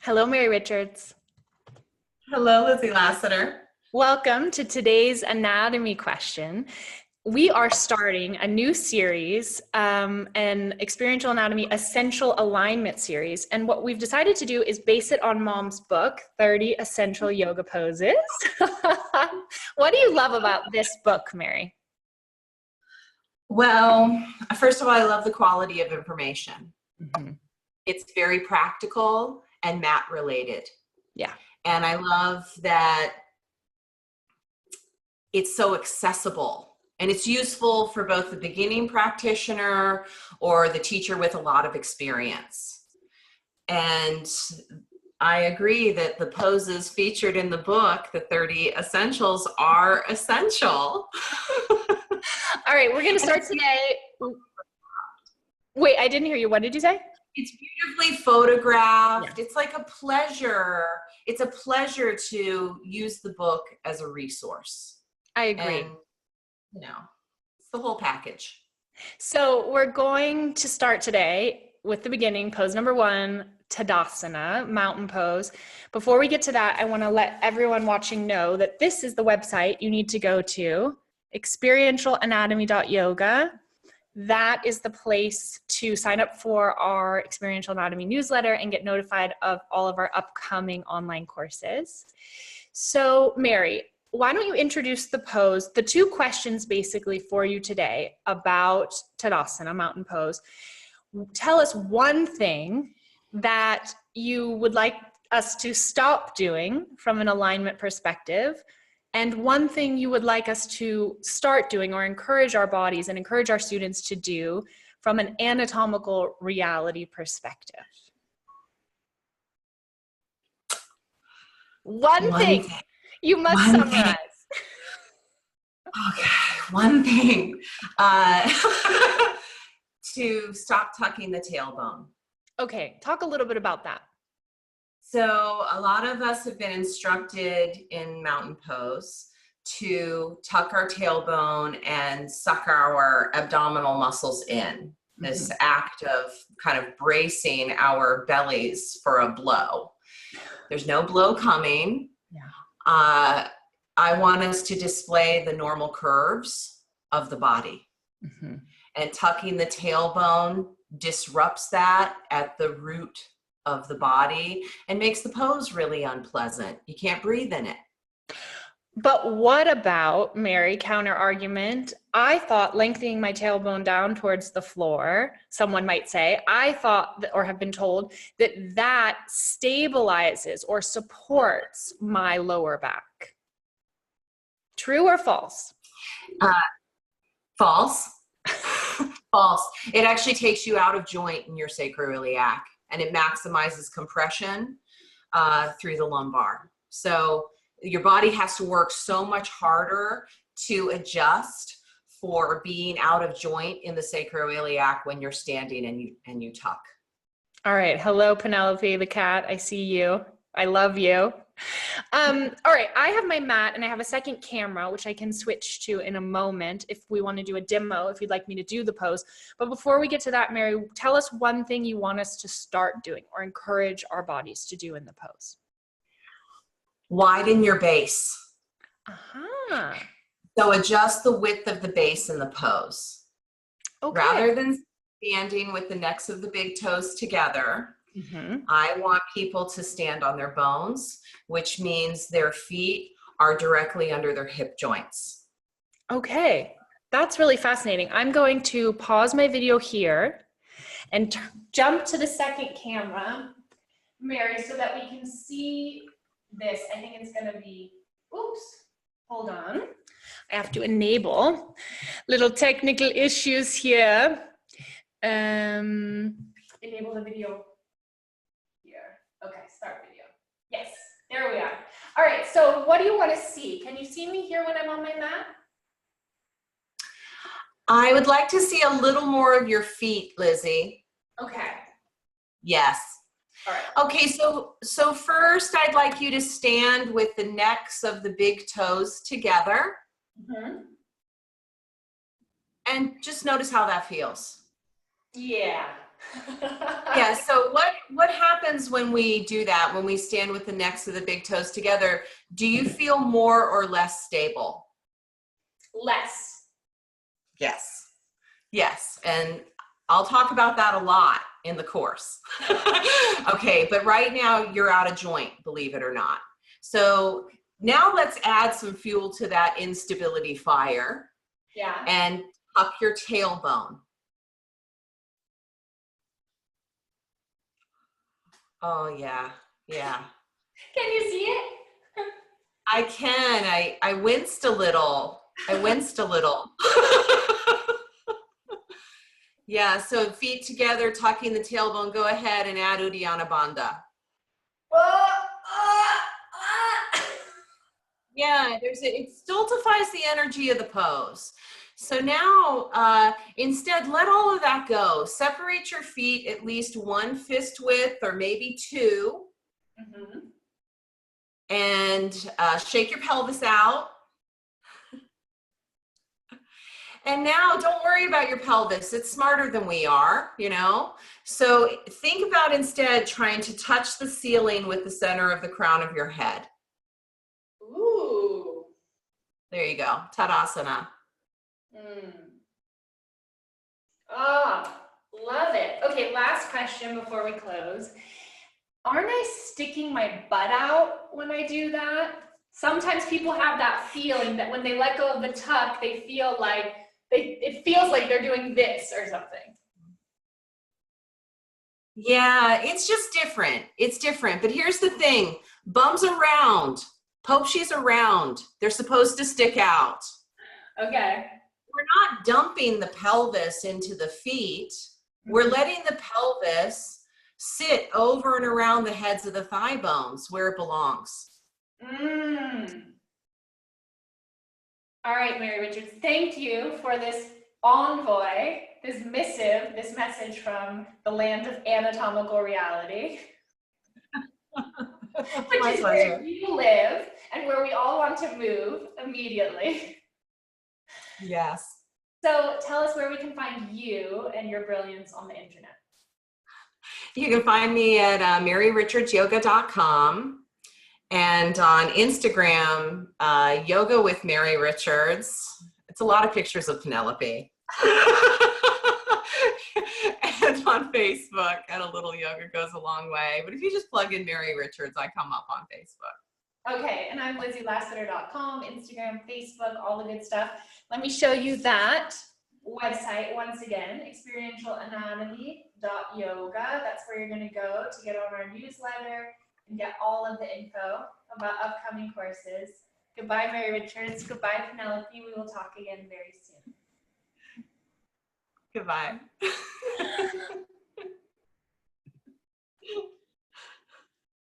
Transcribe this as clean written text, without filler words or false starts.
Hello, Mary Richards. Hello, Lizzie Lasater. Welcome to today's anatomy question. We are starting a new series, an experiential anatomy essential alignment series. And what we've decided to do is base it on Mom's book, 30 Essential Yoga Poses. What do you love about this book, Mary? Well, first of all, I love the quality of information. Mm-hmm. It's very practical and mat related. Yeah. And I love that it's so accessible and it's useful for both the beginning practitioner or the teacher with a lot of experience. And I agree that the poses featured in the book, the 30 Essentials, are essential. All right, we're going to start today. Wait, I didn't hear you. What did you say? It's beautifully photographed. Yeah. It's like a pleasure. It's a pleasure to use the book as a resource. I agree. And, it's the whole package. So we're going to start today with the beginning, pose number 1, Tadasana, mountain pose. Before we get to that, I want to let everyone watching know that this is the website you need to go to, experientialanatomy.yoga. That is the place to sign up for our Experiential Anatomy newsletter and get notified of all of our upcoming online courses. So, Mary, why don't you introduce the pose, the 2 questions basically for you today about Tadasana, mountain pose. Tell us one thing that you would like us to stop doing from an alignment perspective, and one thing you would like us to start doing or encourage our bodies and encourage our students to do from an anatomical reality perspective. One thing. You must summarize. Okay, one thing. To stop tucking the tailbone. Okay, talk a little bit about that. So a lot of us have been instructed in mountain pose to tuck our tailbone and suck our abdominal muscles in. This act of kind of bracing our bellies for a blow. There's no blow coming. Yeah. I want us to display the normal curves of the body. And tucking the tailbone disrupts that at the root of the body and makes the pose really unpleasant. You can't breathe in it. But what about, Mary, counter argument? I thought lengthening my tailbone down towards the floor, someone might say, I thought or have been told that stabilizes or supports my lower back. True or false? False. False. It actually takes you out of joint in your sacroiliac and it maximizes compression through the lumbar. So your body has to work so much harder to adjust for being out of joint in the sacroiliac when you're standing and you tuck. All right. Hello, Penelope the cat. I see you. I love you. All right. I have my mat and I have a second camera, which I can switch to in a moment if we want to do a demo, if you'd like me to do the pose. But before we get to that, Mary, tell us one thing you want us to start doing or encourage our bodies to do in the pose. Widen your base. Uh-huh. So adjust the width of the base in the pose. Okay. Rather than standing with the necks of the big toes together, I want people to stand on their bones, which means their feet are directly under their hip joints. Okay, that's really fascinating. I'm going to pause my video here and jump to the second camera, Mary, so that we can see this. I think it's going to be, oops, hold on. I have to enable little technical issues here. Enable the video. Okay, start video. Yes, there we are. All right, so what do you want to see? Can you see me here when I'm on my mat? I would like to see a little more of your feet, Lizzie. Okay. Yes. All right. Okay, so first I'd like you to stand with the necks of the big toes together. And just notice how that feels. Yeah. Yeah, so what happens when we do that, when we stand with the necks of the big toes together? Do you feel more or less stable? Less. Yes. Yes, and I'll talk about that a lot in the course. Okay, but right now you're out of joint, believe it or not. So now let's add some fuel to that instability fire. Yeah. And tuck your tailbone. Oh yeah, yeah. Can you see it? I can. I winced a little. I winced a little. Yeah, so feet together, tucking the tailbone. Go ahead and add Uddiyana Bandha. Yeah, it stultifies the energy of the pose. So now, instead, let all of that go. Separate your feet at least 1 fist width or maybe 2. Mm-hmm. And shake your pelvis out. And now don't worry about your pelvis. It's smarter than we are, you know? So think about instead trying to touch the ceiling with the center of the crown of your head. Ooh. There you go, Tadasana. Oh, love it. Okay, last question before we close. Aren't I sticking my butt out when I do that? Sometimes people have that feeling that when they let go of the tuck, they feel like it feels like they're doing this or something. Yeah, it's just different. It's different. But here's the thing. Bums are round. Popeshies are round. They're supposed to stick out. Okay. We're not dumping the pelvis into the feet. We're letting the pelvis sit over and around the heads of the thigh bones where it belongs. All right, Mary Richards, thank you for this envoy, this missive, this message from the land of anatomical reality. Which is where you live and where we all want to move immediately. Yes. So tell us where we can find you and your brilliance on the internet. You can find me at maryrichardsyoga.com and on Instagram, Yoga with Mary Richards. It's a lot of pictures of Penelope. And on Facebook, and a little yoga goes a long way. But if you just plug in Mary Richards, I come up on Facebook. Okay, and I'm Lizzie, Lasater.com, Instagram, Facebook, all the good stuff. Let me show you that website once again, experientialanatomy.yoga. That's where you're going to go to get on our newsletter and get all of the info about upcoming courses. Goodbye, Mary Richards. Goodbye, Penelope. We will talk again very soon. Goodbye.